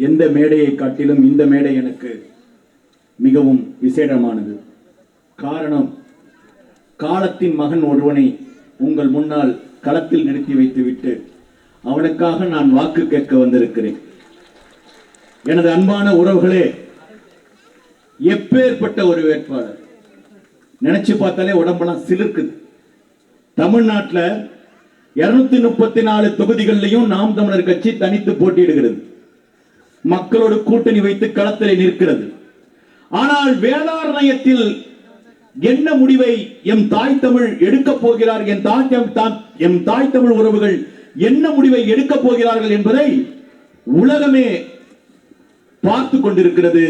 எந்த மேடையை காட்டிலும் இந்த மேடை எனக்கு மிகவும் விசேடமானது. காரணம், காலத்தின் மகன் ஒருவனை உங்கள் முன்னால் களத்தில் நிறுத்தி வைத்துவிட்டு அவனுக்காக நான் வாக்கு கேட்க வந்திருக்கிறேன். எனது அன்பான உறவுகளே, எப்பேற்பட்ட ஒரு வேட்பாளர்! நினைச்சு பார்த்தாலே உடம்பெல்லாம் சிலிர்க்குது. தமிழ்நாட்டில் 234 தொகுதிகளிலையும் நாம் தமிழர் கட்சி தனித்து போட்டியிடுகிறது. மக்களோடு கூட்டணி வைத்து களத்தில் நிற்கிறது. ஆனால் வேதாரண்யத்தில் என்ன முடிவை எம் தாய் தமிழ் எடுக்க போகிறார், எம் தாய் தமிழ் உறவுகள் என்ன முடிவை எடுக்க போகிறார்கள் என்பதை உலகமே பார்த்து கொண்டிருக்கிறது.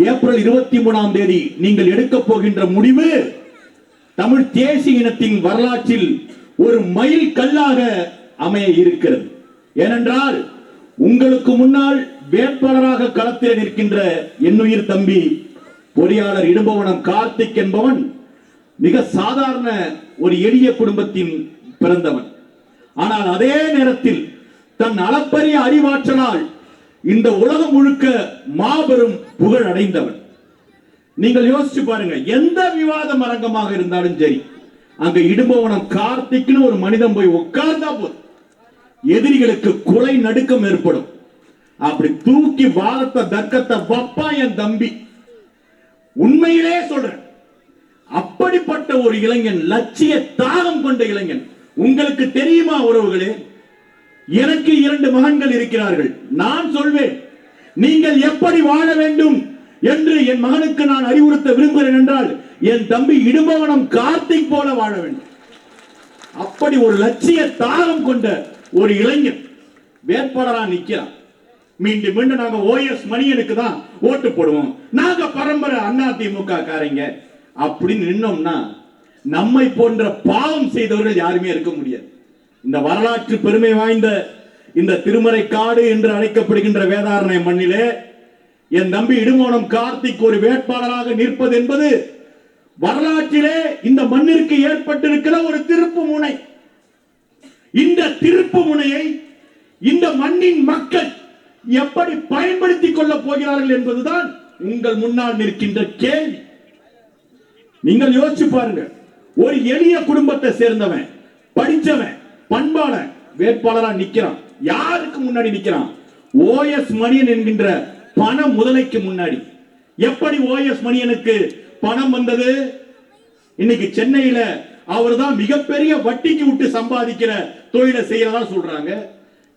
ஏப்ரல் 23ஆம் தேதி நீங்கள் எடுக்க போகின்ற முடிவு தமிழ் தேசிய இனத்தின் வரலாற்றில் ஒரு மைல் கல்லாக அமைய இருக்கிறது. ஏனென்றால் உங்களுக்கு முன்னால் வேட்பாளராக களத்தில் நிற்கின்ற என்னுயிர் தம்பி பொறியாளர் இடும்பவனம் கார்த்திக் என்பவன் மிக சாதாரண ஒரு எளிய குடும்பத்தின் பிறந்தவன். ஆனால் அதே நேரத்தில் தன் அளப்பரிய அறிவாற்றலால் இந்த உலகம் முழுக்க மாபெரும் புகழ் அடைந்தவன். நீங்கள் யோசிச்சு பாருங்க, எந்த விவாத அரங்கமாக இருந்தாலும் சரி, அங்க இடும்பவனம் கார்த்திக்னு ஒரு மனிதன் போய் உட்கார்ந்தா போதும், எதிரிகளுக்கு கொலை நடுக்கம் ஏற்படும். அப்படி தூக்கி வாழத்த தர்க்கத்தை வப்பா என் தம்பி. உண்மையிலே சொல்றேன், அப்படிப்பட்ட ஒரு இளைஞன், லட்சிய தாகம் கொண்ட இளைஞன். உங்களுக்கு தெரியுமா உறவுகளே, எனக்கு 2 மகன்கள் இருக்கிறார்கள். நான் சொல்வேன், நீங்கள் எப்படி வாழ வேண்டும் என்று என் மகனுக்கு நான் அறிவுறுத்த விரும்புகிறேன் என்றால் என் தம்பி இடும்பவனம் கார்த்திக் போல வாழ வேண்டும். அப்படி ஒரு லட்சிய தாகம் கொண்ட ஒரு இளைஞன் வேட்பாளரா நிற்கிறான். மீண்டும் மீண்டும் நாங்க ஓஎஸ் மணியனுக்கு தான் ஓட்டு போடுவோம், நாங்க பரம்பரை அதிமுக காரங்க அப்படின்னு நின்னோம்னா நம்மை போன்ற பாவம் செய்தவர்கள் யாருமே இருக்க முடியாது. இந்த வரலாற்று பெருமை வாய்ந்த இந்த திருமறை காடு என்று அழைக்கப்படுகின்ற வேதாரண்ய மண்ணிலே என் தம்பி இடும்பவனம் கார்த்திக் ஒரு வேட்பாளராக நிற்பது என்பது வரலாற்றிலே இந்த மண்ணிற்கு ஏற்பட்டிருக்கிற ஒரு திருப்பு முனை. இந்த திருப்பு முனையை இந்த மண்ணின் மக்கள் எப்படி பயன்படுத்திக் கொள்ளப் போகிறார்கள் என்பதுதான் உங்கள் முன்னால் நிற்கின்ற கேள்வி. நீங்கள் யோசிச்சு பாருங்க, ஒரு எளிய குடும்பத்தை சேர்ந்தவன், படிச்சவன், பண்பான வேட்பாளரா நிக்கிறான். யாருக்கு முன்னாடி நிக்கிறான்? ஓஎஸ் மணியன் என்கின்ற பண முதலைக்கு முன்னாடி. எப்படி ஓஎஸ் மணியனுக்கு பணம் வந்தது? இன்னைக்கு சென்னையில அவர் தான் மிகப்பெரிய வட்டிக்கு விட்டு சம்பாதிக்கிற தொழிலை செய்யறதா சொல்றாங்க.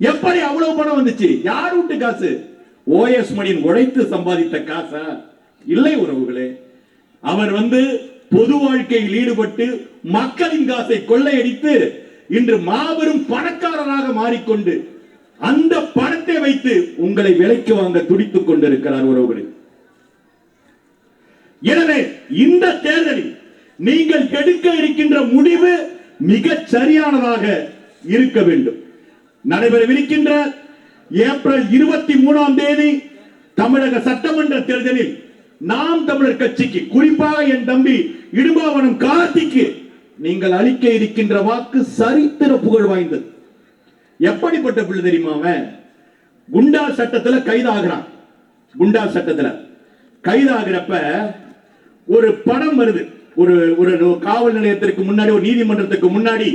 எப்படி அவ்வளவு பணம் வந்துச்சு? யார் விட்டு காசு? ஓஎஸ் மணியன் உழைத்து சம்பாதித்த காசா? இல்லை உறவுகளே, அவர் பொது வாழ்க்கையில் ஈடுபட்டு மக்களின் காசை கொள்ளையடித்து இன்று மாபெரும் பணக்காரராக மாறிக்கொண்டு அந்த பணத்தை வைத்து உங்களை விலைக்கு வாங்க துடித்துக் கொண்டிருக்கிறார் உறவுகளே. எனவே இந்த தேர்தலில் நீங்கள் எடுக்க இருக்கின்ற முடிவு மிக சரியானதாக இருக்க வேண்டும். நடைபெறவிருக்கின்ற ஏப்ரல் 23ஆம் தேதி தமிழக சட்டமன்ற தேர்தலில் நாம் தமிழர் கட்சிக்கு, குறிப்பாக என் தம்பி இடும்பவனம் கார்த்திக்கு நீங்கள் அளிக்க இருக்கின்ற வாக்கு சரித்திர புகழ் வாய்ந்தது. எப்படிப்பட்ட பிள்ளை தெரியுமா? அவன் குண்டா சட்டத்துல கைதாகிறான். குண்டா சட்டத்துல கைதாகிறப்ப ஒரு படம் வருது. ஒரு காவல் நிலையத்திற்கு முன்னாடி, ஒரு நீதிமன்றத்துக்கு முன்னாடி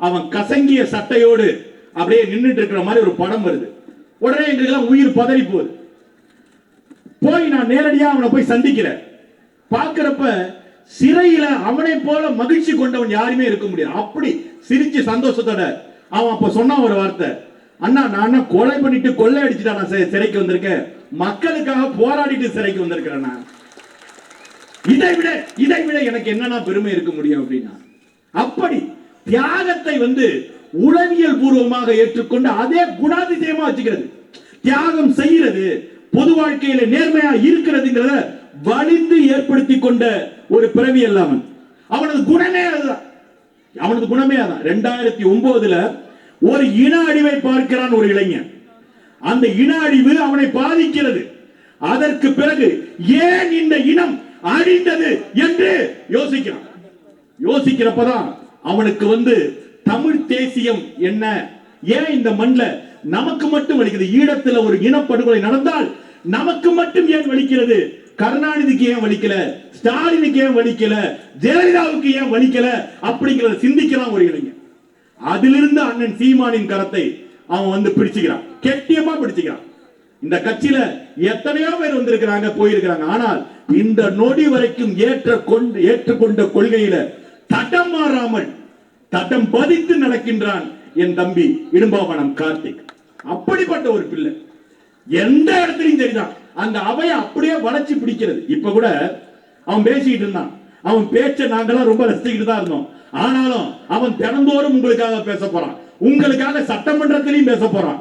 அவன் கசங்கிய சட்டையோடு அப்படியே நின்றுட்டு இருக்கிற மாதிரி ஒரு படம் வருது. உடனே எங்களுக்கு உயிர் பதறி போகுது. போய் நான் நேரடியா அவனை போய் சந்திக்கிறேன். பார்க்கிறப்ப சிறையில அவனை போல மகிழ்ச்சி கொண்டவன் யாருமே இருக்க முடியாது. அப்படி சிரிச்சு சந்தோஷத்தோட அவன் அப்ப சொன்ன ஒரு வார்த்தை, அண்ணா நான் கொலை பண்ணிட்டு கொள்ளை அடிச்சுட்டா நான் சிறைக்கு வந்திருக்கேன், மக்களுக்காக போராடிட்டு சிறைக்கு வந்திருக்கிறேன். இதை விட எனக்கு என்னன்னா பெருமை இருக்க முடியும் அப்படின்னா, அப்படி தியாகத்தை உளவியல் பூர்வமாக ஏற்றுக்கொண்டு அதே குணாதிசயமா வச்சுக்கிறது. தியாகம் செய்யறது, பொது வாழ்க்கையில நேர்மையா இருக்கிறதுங்கிறத வலிந்து ஏற்படுத்தி கொண்ட ஒரு பிறவி அல்லாமல் அவனது குணமே அதுதான். 2009 ஒரு இன அழிவை பார்க்கிறான் ஒரு இளைஞன். அந்த இன அழிவு அவனை பாதிக்கிறது. அதற்கு பிறகு ஏன் இந்த இனம் அழிந்தது என்று யோசிக்கிறான். யோசிக்கிறப்பதான் அவனுக்கு தமிழ் தேசியம் என்ன, ஏன் இந்த மண்ணில் நமக்கு மட்டும் வலிக்கிறது. ஈழத்துல ஒரு இனப்படுகொலை நடந்தால் நமக்கு மட்டும் ஏன் வலிக்கிறது? கருணாநிதிக்கு ஏன் வலிக்கல? ஸ்டாலினுக்கு ஏன் வலிக்கல? ஜெயலலிதாவுக்கு ஏன் வலிக்கல? அப்படிங்கறத சிந்திக்கலாம் ஒரு இளைஞன். அதிலிருந்து அண்ணன் சீமானின் கரத்தை அவன் வந்து பிடிச்சுக்கிறான், கெட்டியமா பிடிச்சுக்கிறான். இந்த கட்சியில எத்தனையோ பேர் வந்திருக்கிறாங்க, போயிருக்கிறாங்க. ஆனால் இந்த நொடி வரைக்கும் ஏற்றுக்கொண்ட கொள்கையில தடம் மாறாமல் தடம் பதித்து நடக்கின்றான் என் தம்பி இடும்பாவனம் கார்த்திக். அப்படிப்பட்ட ஒரு பிள்ளை எந்த இடத்துலயும் சரிதான், அந்த அவையை அப்படியே வளைச்சு பிடிக்கிறது. இப்ப கூட அவன் பேசிக்கிட்டு இருந்தான், அவன் பேச்ச நாங்கெல்லாம் ரொம்ப ரசிச்சுக்கிட்டு தான் இருந்தோம். ஆனாலும் அவன் தினந்தோறும் உங்களுக்காக பேச போறான், உங்களுக்காக சட்டமன்றத்திலையும் பேச போறான்.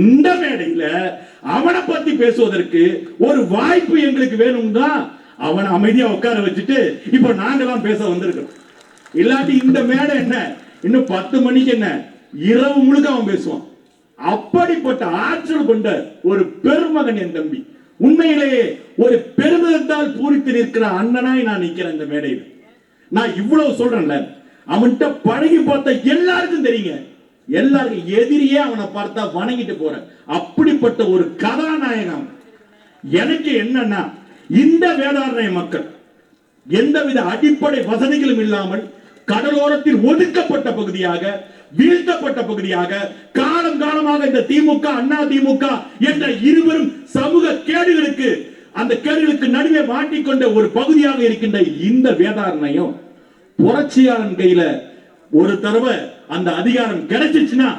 இந்த மேடையில அவனை பத்தி பேசுவதற்கு ஒரு வாய்ப்பு எங்களுக்கு வேணும் தான் அவனை அமைதியா உட்கார வச்சுட்டு இப்ப நாங்கெல்லாம் பேச வந்திருக்கோம். இல்லாட்டி இந்த மேடை என்ன இன்னும் 10 மணிக்கு என்ன இரவு முழுக்க அவன் பேசுவான். அப்படிப்பட்ட ஆற்றல் கொண்ட ஒரு பெருமகன் என் தம்பி. உண்மையிலேயே ஒரு பெருமிதத்தால் பூரித்து நிற்கிற அண்ணனாய் நான் நிக்கிறேன் இந்த மேடையில். நான் இவ்வளவு சொல்றேன்ல, அவன்கிட்ட பழகி பார்த்த எல்லாருக்கும் தெரியுங்க, எல்லாருக்கும் எதிரியே அவனை பார்த்தா வணங்கிட்டு போற அப்படிப்பட்ட ஒரு கதாநாயகம். எனக்கு என்னன்னா, இந்த வேதாரண்ய மக்கள் எந்தவித அடிப்படை வசதிகளும் இல்லாமல் கடலோரத்தில் ஒதுக்கப்பட்ட பகுதியாக, வீழ்த்தப்பட்ட பகுதியாக, காலம் காலமாக இந்த திமுக அண்ணா திமுக என்ற இருவரும் சமூக கேடுகளுக்கு அந்த கேடுகளுக்கு நடுவே மாட்டிக்கொண்ட ஒரு பகுதியாக இருக்கின்ற இந்த வேதாரண்யம் புரட்சியாளன் கையில ஒரு தடவை அந்த அதிகாரம் கிடைச்சிச்சுன்னா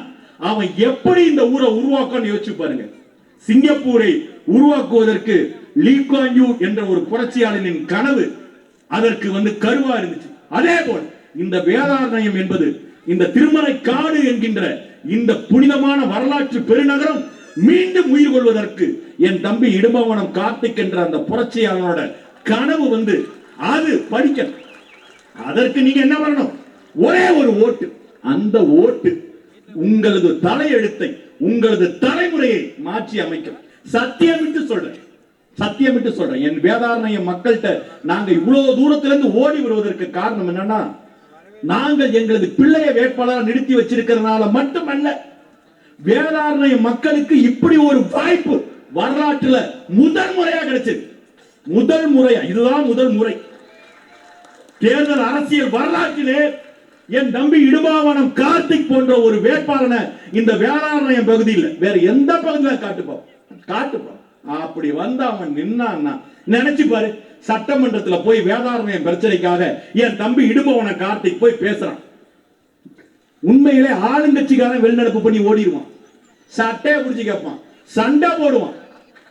அவன் எப்படி இந்த ஊரை உருவாக்கணும்னு யோசிச்சு பாருங்க. சிங்கப்பூரை உருவாக்குவதற்கு லீ குவான் யூ என்ற ஒரு புரட்சியாளனின் கனவு அதற்கு வந்து கருவா இருந்துச்சு. அதே போல் இந்த வேதாரண்யம் என்பது இந்த திருமறை காடு என்கின்ற இந்த புனிதமான வரலாற்று பெருநகரம் மீண்டும் உயிர் கொள்வதற்கு என் தம்பி இடும்பாவனம் கார்த்திக் என்ற அந்த புரட்சியாளனோட கனவு வந்து அது படிக்கணும். அதற்கு நீங்க என்ன பண்ணணும்? ஒரே ஒரு ஓட்டு. அந்த ஓட்டு உங்களது தலையெழுத்தை, உங்களது தலைமுறையை மாற்றி அமைக்கும். சத்தியமிட்டு சொல்றேன், சத்தியமிட்டு சொல்றேன். என் வேதாரண்ய மக்கள்கிட்ட நாங்க இவ்வளவு தூரத்திலிருந்து ஓடி வருவதற்கு காரணம் என்னன்னா, நாங்கள் எங்களது பிள்ளைய வேட்பாளராக நிறுத்தி வச்சிருக்கிறதுனால மட்டுமல்ல, வேதாரண்ய மக்களுக்கு இப்படி ஒரு வாய்ப்பு வரலாற்றுல முதல் முறையா கிடைச்சது. முதல் முறையா, இதுதான் முதல் முறை தேர்தல் அரசியல் வரலாற்றிலே என் தம்பி இடும்பாவனம் கார்த்திக் போன்ற ஒரு வேட்பாளனை இந்த வேதாரண்யம் பகுதியில் வேற எந்த பகுதியில காட்டுப்போம். அப்படி வந்து அவன் நின்னான்னா நினைச்சு பாரு, சட்டமன்றத்துல போய் வேதாரண்யம் பிரச்சனைக்காக என் தம்பி இடும்பாவனம் கார்த்திக் போய் பேசுறான். உண்மையிலே ஆளுங்கட்சிக்காரன் வெளிநடப்பு பண்ணி ஓடிடுவான், சட்டையை பிடிச்சு கேட்பான், சண்டை போடுவான்.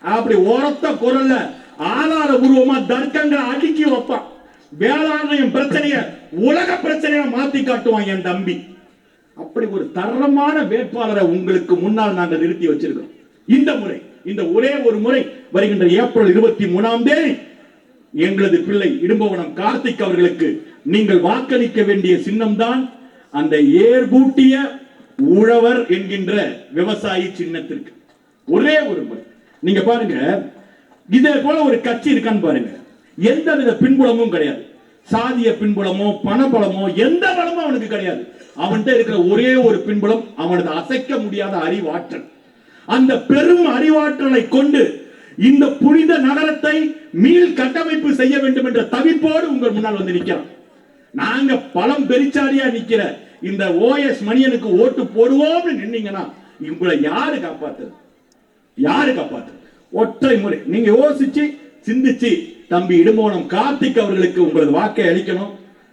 அப்படி உரத்த குரல்ல ஆதாரபூர்வமா தர்க்கங்களை அடுக்கி வைப்பான். வேதாரண்யம் பிரச்சனைய உலக பிரச்சனையா மாத்தி காட்டுவான் என் தம்பி. அப்படி ஒரு தரமான வேட்பாளரை உங்களுக்கு முன்னால் நாங்கள் நிறுத்தி வச்சிருக்கோம். இந்த முறை, இந்த ஒரே ஒரு முறை வருகின்ற ஏப்ரல் 23 எங்களது பிள்ளை இடும்பாவனம் கார்த்திக் அவர்களுக்கு நீங்கள் வாக்களிக்க வேண்டிய சின்னம் தான் அந்த ஏர்பூட்டிய உழவர் என்கின்ற விவசாயி சின்னத்திற்கு. ஒரே ஒரு முறை நீங்க பாருங்க, இதே போல ஒரு கட்சி இருக்கான்னு பாருங்க. எந்த வித பின்புலமும் கிடையாது, சாதிய பின்புலமோ பணபலமோ எந்த பலமும் அவனுக்கு கிடையாது. அவன்கிட்ட இருக்கிற ஒரே ஒரு பின்புலம் அவனது அசைக்க முடியாத அறிவாற்றல். அந்த பெரும் அறிவாற்றலை கொண்டு இந்த புனித நகரத்தை மீள் கட்டமைப்பு செய்ய வேண்டும் என்ற தவிப்போடு உங்கள் முன்னால் வந்து நிற்கிறான். நாங்க பலம் பெரிச்சாலியா நிக்கிற இந்த ஓஎஸ் மணியனுக்கு ஓட்டு போடுவோம்னு நின்னீங்கன்னா உங்களை யாரு காப்பாத்து? யாரு காப்பாத்து? ஒற்றை முறை நீங்க யோசிச்சு சிந்திச்சு தம்பி இடும்பாவனம் கார்த்திக் அவர்களுக்கு உங்களது வாக்கை அளிக்கணும்.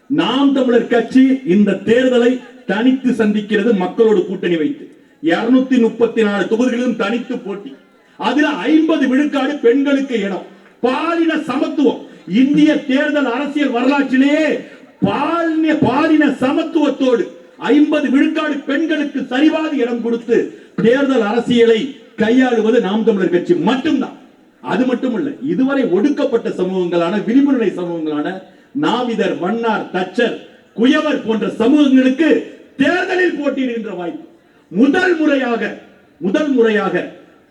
நாம் தமிழர் கட்சி இந்த தேர்தலை தனித்து சந்திக்கிறது, மக்களோடு கூட்டணி வைத்து 234 தொகுதிகளிலும் தனித்து போட்டி. அதுல 50 விழுக்காடு பெண்களுக்கு இடம். பாலின சமத்துவம் இந்திய தேர்தல் அரசியல் வரலாற்றிலேயே பாலின சமத்துவத்தோடு 50 விழுக்காடு பெண்களுக்கு சரிவாக இடம் கொடுத்து தேர்தல் அரசியலை கையாளுவது நாம் தமிழர் கட்சி மட்டும்தான். அது மட்டுமல்ல, இதுவரை ஒடுக்கப்பட்ட சமூகங்களான விளிம்புநிலை சமூகங்களான நாவிதர், வண்ணார், தச்சர், குயவர் போன்ற சமூகங்களுக்கு தேர்தலில் போட்டியிடுகின்ற வாய்ப்பு முதல் முறையாக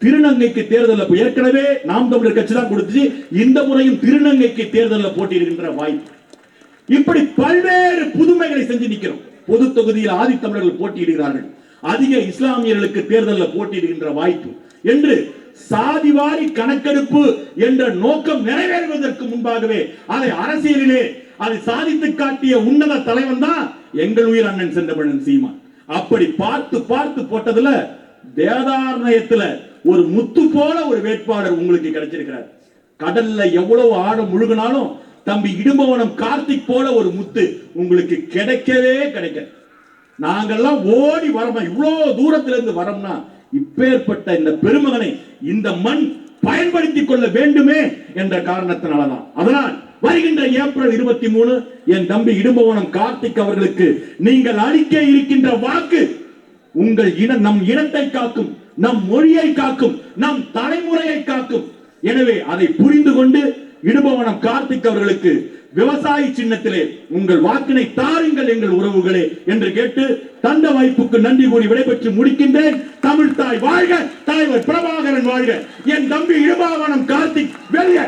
திருநங்கைக்கு தேர்தலில் ஏற்கனவே நாம் தமிழர் கட்சி தான் கொடுத்து, இந்த முறையும் திருநங்கைக்கு தேர்தலில் போட்டியிடுகின்ற வாய்ப்பு. இப்படி பல்வேறு புதுமைகளை செஞ்சு நிற்கிறோம். பொது தொகுதியில் ஆதித்தமிழர்கள் போட்டியிடுகிறார்கள், அதிக இஸ்லாமியர்களுக்கு தேர்தலில் போட்டியிடுகின்ற வாய்ப்பு என்று சாதிவாரி கணக்கெடுப்பு என்ற நோக்கம் நிறைவேறுவதற்கு முன்பாகவே அதை அரசியலிலே அதை சாதித்து காட்டிய உன்னத தலைவன் தான் எங்கள் உயிர் அண்ணன் செந்தமிழன் சீமான். அப்படி பார்த்து பார்த்து போட்டதுல வேதாரண்யத்துல ஒரு முத்து போல ஒரு வேட்பாளர் உங்களுக்கு கிடைச்சிருக்கிறார். கடல்ல எவ்வளவு ஆழ முழுகினாலும் தம்பி இடும்பவனம் கார்த்திக் போல ஒரு முத்து உங்களுக்கு கிடைக்கவே கிடைக்க. நாங்கெல்லாம் ஓடி வரோம், இவ்வளவு தூரத்திலிருந்து வரோம்னா இப்பேற்பட்ட இந்த பெருமகனை இந்த மண் பயன்படுத்திக் கொள்ள வேண்டுமே என்ற காரணத்தினாலதான். அதனால் வருகின்ற ஏப்ரல் 23 என் தம்பி இடும்பவனம் கார்த்திக் அவர்களுக்கு நீங்கள் அளிக்க இருக்கின்ற வாக்கு உங்கள் நம் இனத்தை காக்கும், நம் மொழியை காக்கும், நம் தலைமுறையை காக்கும். எனவே அதை புரிந்து கொண்டு இடும்பவனம் கார்த்திக் அவர்களுக்கு விவசாயி சின்னத்திலே உங்கள் வாக்கினை தாருங்கள் எங்கள் உறவுகளே என்று கேட்டு தந்த வாய்ப்புக்கு நன்றி கூறி விடைபெற்று முடிக்கின்றேன். தமிழ் தாய் வாழ்க, தலைவர் பிரபாகரன் வாழ்க, என் தம்பி இடும்பவனம் கார்த்திக் வெளியே.